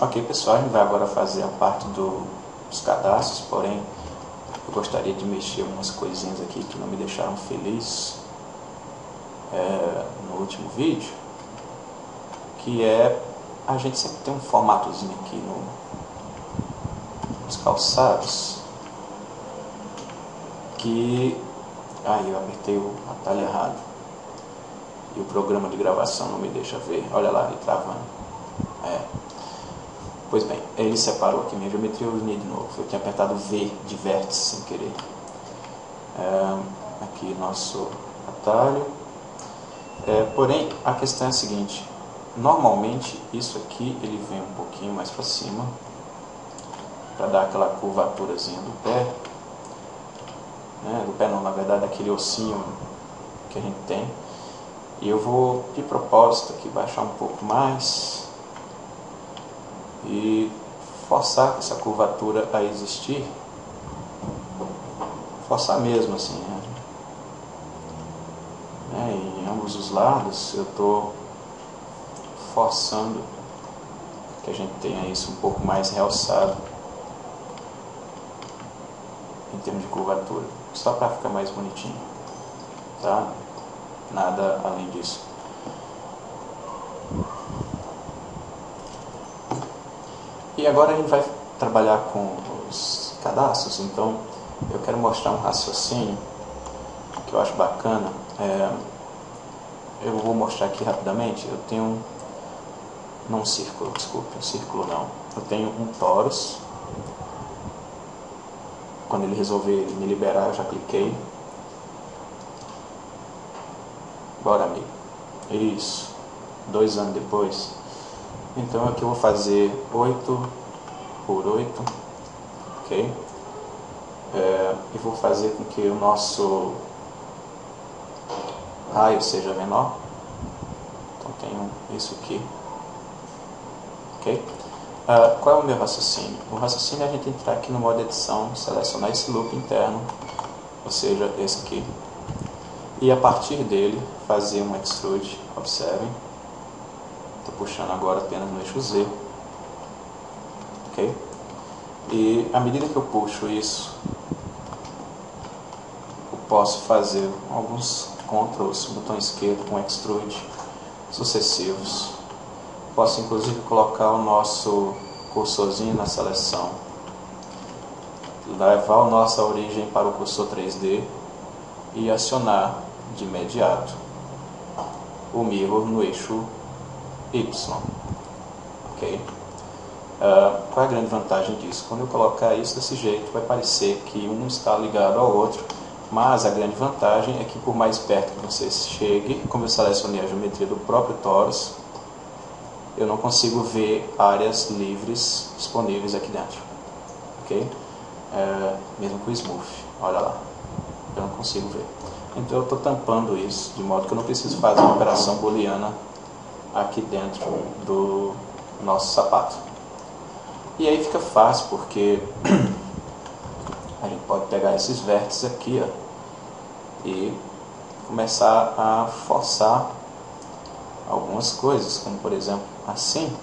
Ok, pessoal, a gente vai agora fazer a parte dos cadastros, porém eu gostaria de mexer umas coisinhas aqui que não me deixaram feliz no último vídeo, que é, a gente sempre tem um formatozinho aqui nos calçados, que, eu apertei o atalho errado, e o programa de gravação não me deixa ver, olha lá, ele travando. Pois bem, ele separou aqui minha geometria, eu unei de novo. Eu tinha apertado V de vértice sem querer. Aqui nosso atalho. Porém, a questão é a seguinte. Normalmente, isso aqui ele vem um pouquinho mais para cima, para dar aquela curvaturazinha do pé. Do pé não, na verdade, aquele ossinho que a gente tem. E eu vou, de propósito, aqui baixar um pouco mais e forçar essa curvatura a existir, forçar mesmo assim, em ambos os lados eu estou forçando que a gente tenha isso um pouco mais realçado em termos de curvatura, só para ficar mais bonitinho, tá? Nada além disso. E agora a gente vai trabalhar com os cadastros, então eu quero mostrar um raciocínio que eu acho bacana. Eu vou mostrar aqui rapidamente. Eu tenho, não um círculo, desculpe, um círculo não. Eu tenho um torus. Quando ele resolver me liberar, eu já cliquei. Bora, amigo. Isso. 2 anos depois. Então aqui eu vou fazer 8 por 8, ok? E vou fazer com que o nosso raio seja menor. Então tenho isso aqui, ok? Qual é o meu raciocínio? O raciocínio é a gente entrar aqui no modo edição, selecionar esse loop interno, ou seja, esse aqui, e a partir dele fazer um extrude. Observem, estou puxando agora apenas no eixo Z, ok? E à medida que eu puxo isso, eu posso fazer alguns controls, botão esquerdo com extrude sucessivos. Posso inclusive colocar o nosso cursorzinho na seleção, levar a nossa origem para o cursor 3D e acionar de imediato o mirror no eixo Y, ok? Qual é a grande vantagem disso? Quando eu colocar isso desse jeito, vai parecer que um está ligado ao outro, mas a grande vantagem é que por mais perto que você chegue, como eu selecionei a geometria do próprio torus, eu não consigo ver áreas livres disponíveis aqui dentro, ok? Mesmo com o smooth, olha lá, eu não consigo ver. Então eu estou tampando isso, de modo que eu não preciso fazer uma operação booleana aqui dentro do nosso sapato. E aí fica fácil, porque a gente pode pegar esses vértices aqui, e começar a forçar algumas coisas, como por exemplo assim,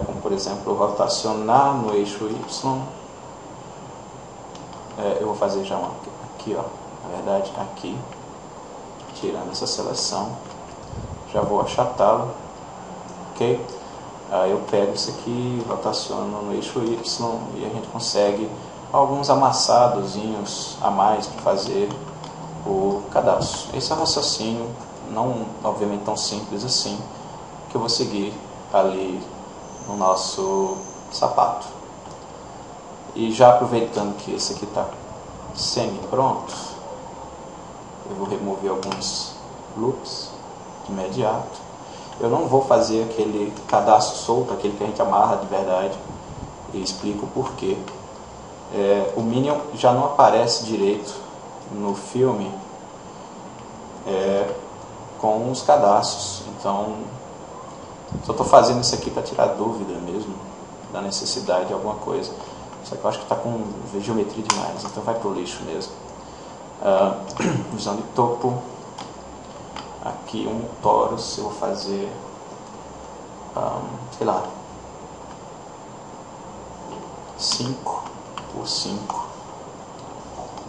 como por exemplo rotacionar no eixo Y. Eu vou fazer já uma aqui, na verdade aqui, tirando essa seleção, já vou achatá-lo, ok? Aí eu pego isso aqui, rotaciono no eixo Y e a gente consegue alguns amassadozinhos a mais para fazer o cadastro. Esse é o raciocínio, não obviamente tão simples assim, que eu vou seguir ali no nosso sapato. E já aproveitando que esse aqui está semi-pronto, eu vou remover alguns loops de imediato. Eu não vou fazer aquele cadastro solto, aquele que a gente amarra de verdade, e explico o porquê. O Minion já não aparece direito no filme com os cadastros, então só estou fazendo isso aqui para tirar dúvida mesmo da necessidade de alguma coisa. Só que eu acho que está com geometria demais, então vai para o lixo mesmo. Visão de topo, aqui um torus, eu vou fazer, sei lá, 5 por 5.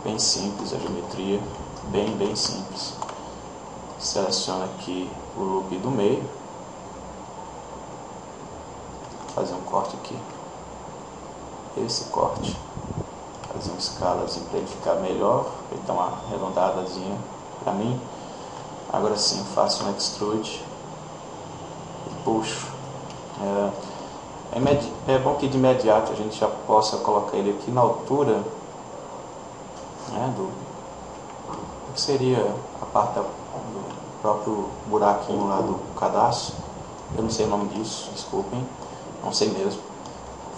Bem simples a geometria, bem simples. Seleciono aqui o loop do meio. Vou fazer um corte aqui. Esse corte. Fazer uma escalazinha para ele ficar melhor. Ele dá uma arredondadazinha para mim. Agora sim, faço um extrude e puxo. É bom que de imediato a gente já possa colocar ele aqui na altura, né, do que seria a parte do próprio buraquinho lá do cadastro. Eu não sei o nome disso, desculpem, não sei mesmo.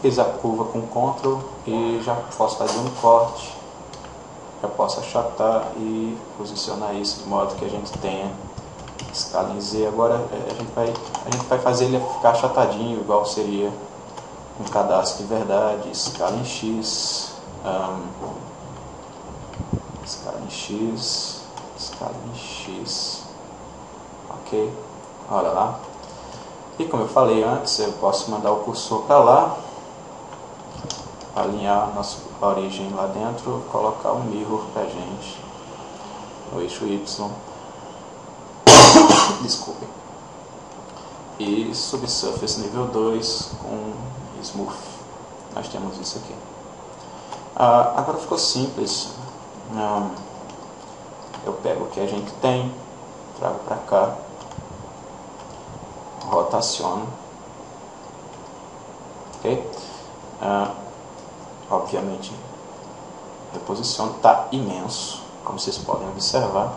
Fiz a curva com Ctrl e já posso fazer um corte, já posso achatar e posicionar isso de modo que a gente tenha escala em Z. Agora a gente vai fazer ele ficar achatadinho, igual seria um cadastro de verdade. Escala em X, escala em X, escala em X, ok? Olha lá. E como eu falei antes, eu posso mandar o cursor para lá, alinhar a nossa origem lá dentro, colocar um mirror para a gente no eixo Y. Desculpem. E Subsurface nível 2 com Smooth. Nós temos isso aqui. Agora ficou simples. Eu pego o que a gente tem, trago para cá, rotaciono. Ok? Obviamente, reposiciono. Está imenso, como vocês podem observar.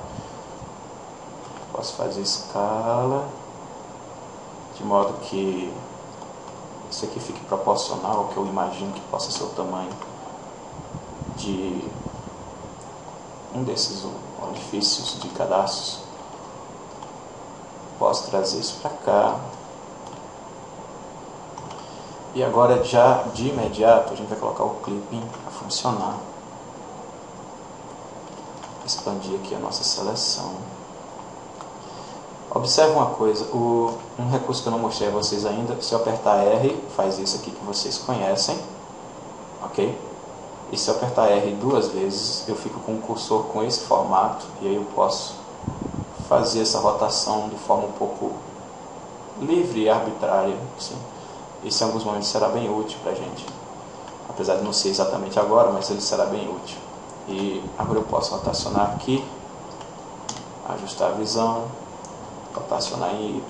Posso fazer escala de modo que isso aqui fique proporcional ao que eu imagino que possa ser o tamanho de um desses orifícios de cadastros. Posso trazer isso para cá. E agora, já de imediato, a gente vai colocar o clipping a funcionar. Expandir aqui a nossa seleção. Observe uma coisa, um recurso que eu não mostrei a vocês ainda. Se eu apertar R, faz isso aqui que vocês conhecem, ok? E se eu apertar R 2 vezes, eu fico com o cursor com esse formato, e aí eu posso fazer essa rotação de forma um pouco livre e arbitrária, assim. Isso em alguns momentos será bem útil para a gente, apesar de não ser exatamente agora, mas ele será bem útil. E agora eu posso rotacionar aqui, ajustar a visão, rotacionar em Y,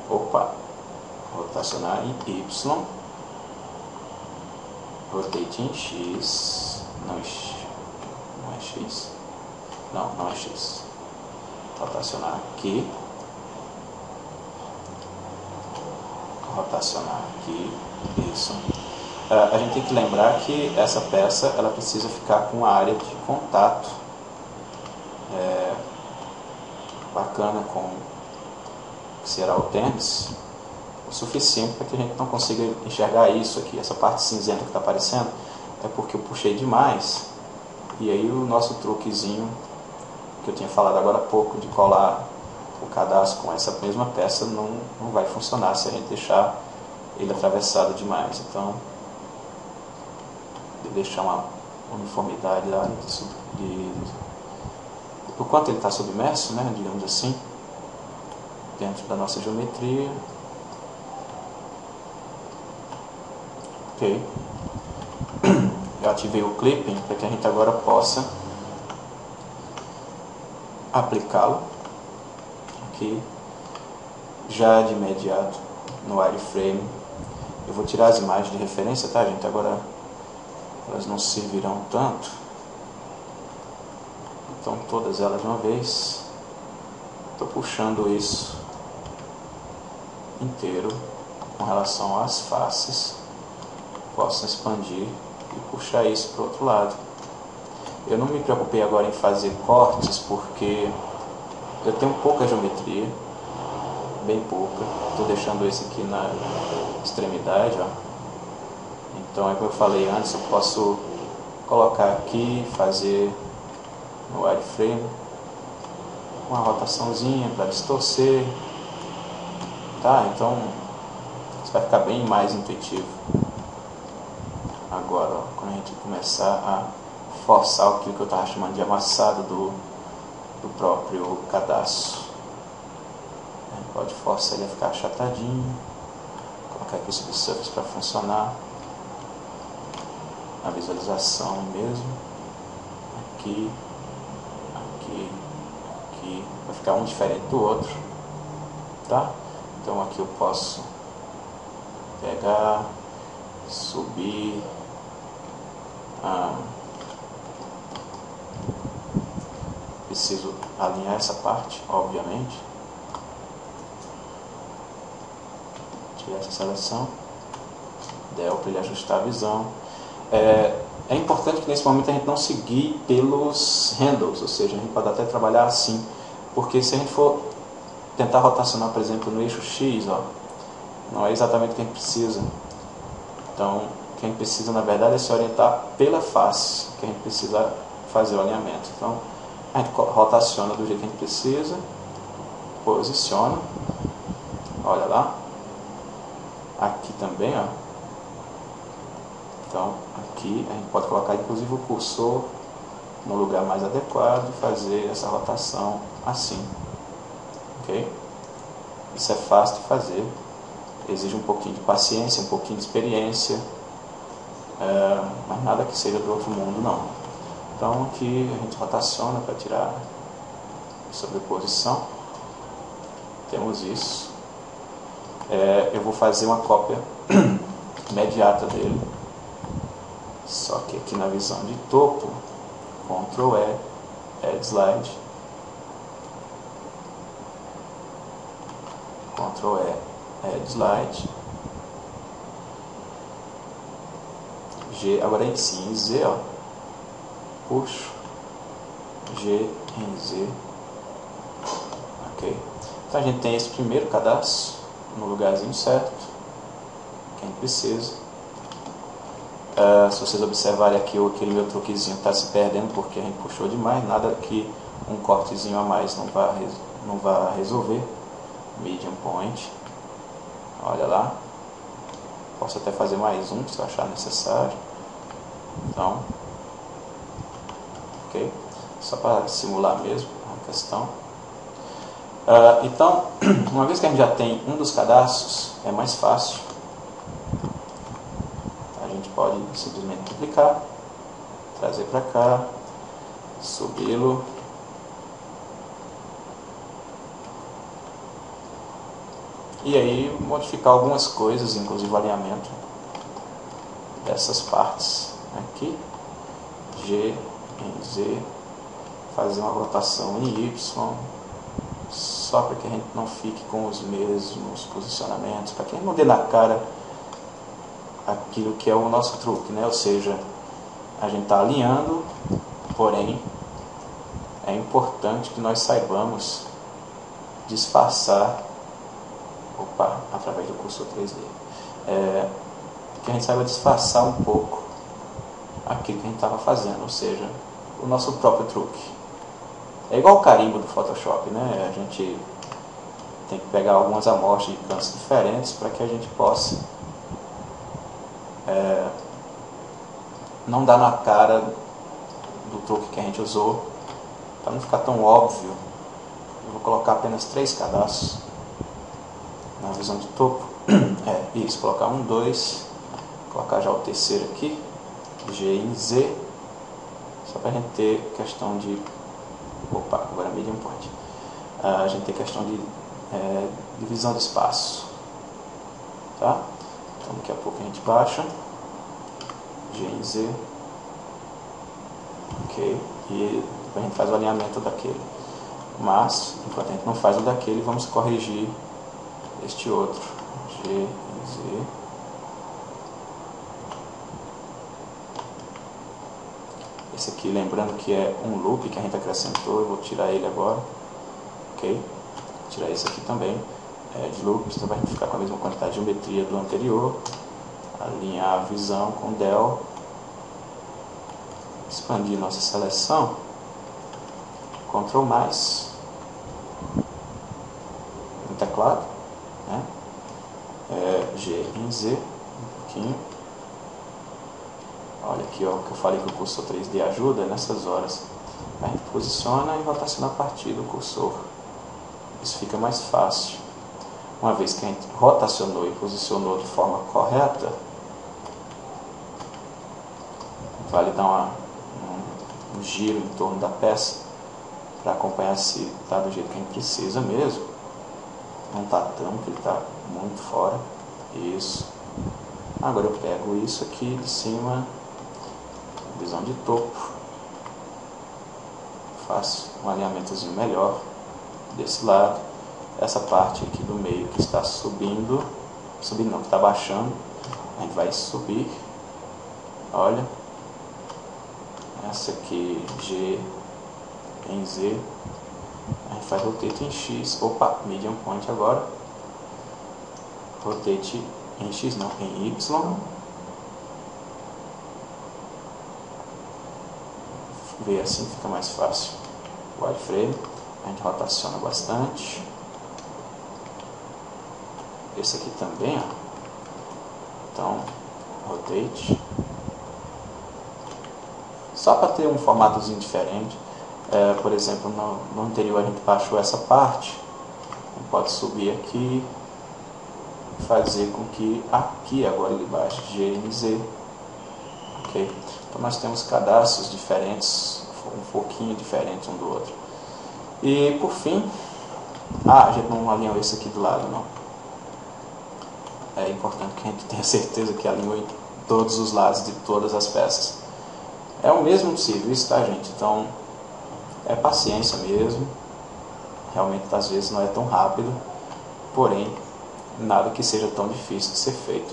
rotate em X, não é X, não é X, rotacionar aqui, rotacionar aqui, isso. A gente tem que lembrar que essa peça ela precisa ficar com a área de contato bacana com que será o tênis, o suficiente para que a gente não consiga enxergar isso aqui. Essa parte cinzenta que está aparecendo é porque eu puxei demais, e aí o nosso truquezinho que eu tinha falado agora há pouco de colar o cadastro com essa mesma peça não vai funcionar se a gente deixar ele atravessado demais. Então, de deixar uma uniformidade da área por quanto ele está submerso, né, digamos assim, dentro da nossa geometria. Ok. Eu ativei o clipping para que a gente agora possa aplicá-lo aqui já de imediato no wireframe. Eu vou tirar as imagens de referência, tá, gente? Agora elas não servirão tanto, então todas elas de uma vez. Estou puxando isso inteiro com relação às faces. Posso expandir e puxar isso para o outro lado. Eu não me preocupei agora em fazer cortes porque eu tenho pouca geometria, bem pouca. Estou deixando esse aqui na extremidade, ó. Então é como eu falei antes, eu posso colocar aqui, fazer no wireframe uma rotaçãozinha para distorcer, tá? Então isso vai ficar bem mais intuitivo. Agora, ó, quando a gente começar a forçar aquilo que eu estava chamando de amassado do próprio cadastro, a gente pode forçar ele a ficar achatadinho, colocar aqui o subsurface para funcionar, a visualização mesmo, aqui, aqui, aqui, vai ficar um diferente do outro, tá? Então aqui eu posso pegar, subir, preciso alinhar essa parte, obviamente, tirar essa seleção, del para ele ajustar a visão. É importante que nesse momento a gente não seguir pelos handles, ou seja, a gente pode até trabalhar assim, porque se a gente for tentar rotacionar, por exemplo, no eixo X, ó, não é exatamente o que a gente precisa. Então, o que a gente precisa, na verdade, é se orientar pela face, que a gente precisa fazer o alinhamento. Então, a gente rotaciona do jeito que a gente precisa, posiciona, olha lá, aqui também, ó. Então, aqui a gente pode colocar inclusive o cursor no lugar mais adequado e fazer essa rotação assim, ok? Isso é fácil de fazer, exige um pouquinho de paciência, um pouquinho de experiência, mas nada que seja do outro mundo, não. Então aqui a gente rotaciona para tirar a sobreposição, temos isso. Eu vou fazer uma cópia imediata dele, só que aqui na visão de topo, Ctrl E, Add Slide, Ctrl E, Add Slide, G, agora em sim, em Z, ó, puxo, G em Z, ok? Então a gente tem esse primeiro cadastro no lugarzinho certo que a gente precisa. Se vocês observarem aqui, aquele meu truquezinho está se perdendo porque a gente puxou demais, nada que um cortezinho a mais não vá resolver. Medium point, olha lá, posso até fazer mais um se eu achar necessário. Então, ok, só para simular mesmo a questão. Então, uma vez que a gente já tem um dos cadastros, é mais fácil. A gente pode simplesmente duplicar, trazer para cá, subi-lo, e aí modificar algumas coisas, inclusive o alinhamento dessas partes aqui, G em Z, fazer uma rotação em Y, só para que a gente não fique com os mesmos posicionamentos, para que a gente não dê na cara aquilo que é o nosso truque, né? Ou seja, a gente está alinhando, porém é importante que nós saibamos disfarçar, através do cursor 3D, que a gente saiba disfarçar um pouco aquilo que a gente estava fazendo, ou seja, o nosso próprio truque. É igual o carimbo do Photoshop, né? A gente tem que pegar algumas amostras de cantos diferentes para que a gente possa não dar na cara do truque que a gente usou, para não ficar tão óbvio. Eu vou colocar apenas 3 cadastros na visão de topo. Isso, colocar 1, 2, colocar já o terceiro aqui, G em Z, só para a gente ter questão de... agora é medium point. A gente tem questão de divisão de espaço, tá? Então daqui a pouco a gente baixa, G em Z, ok, e depois a gente faz o alinhamento daquele. Mas, enquanto a gente não faz o daquele, vamos corrigir este outro, G em Z. Esse aqui, lembrando que é um loop que a gente acrescentou, eu vou tirar ele agora, ok? Vou tirar esse aqui também, de loop, então vai ficar com a mesma quantidade de geometria do anterior. Alinhar a visão com del, expandir nossa seleção, Ctrl mais no teclado, né? G em Z, um pouquinho, Olha aqui, ó, que eu falei que o cursor 3D ajuda nessas horas. A gente posiciona e rotaciona a partir do cursor. Isso fica mais fácil. Uma vez que a gente rotacionou e posicionou de forma correta, vale dar um giro em torno da peça para acompanhar se está do jeito que a gente precisa mesmo. Não está tão, que ele está muito fora. Isso. Agora eu pego isso aqui de cima, visão de topo, faço um alinhamentozinho melhor desse lado. Essa parte aqui do meio que está subindo não, que está baixando, a gente vai subir. Olha, essa aqui G em Z, a gente faz rotate em X, opa, medium point agora, rotate em X não, em Y, ver assim fica mais fácil. Wireframe, a gente rotaciona bastante. Esse aqui também, ó. Então, rotate. Só para ter um formatozinho diferente. Por exemplo, no anterior a gente baixou essa parte. A gente pode subir aqui, fazer com que aqui agora ele baixe G em Z. Ok? Então nós temos cadastros diferentes, um pouquinho diferente um do outro. E por fim, a gente não alinhou esse aqui do lado, não. É importante que a gente tenha certeza que alinhou em todos os lados de todas as peças. É o mesmo serviço, tá, gente? Então, é paciência mesmo. Realmente, às vezes, não é tão rápido. Porém, nada que seja tão difícil de ser feito.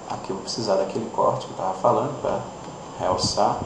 Aqui eu vou precisar daquele corte que eu estava falando para realçar.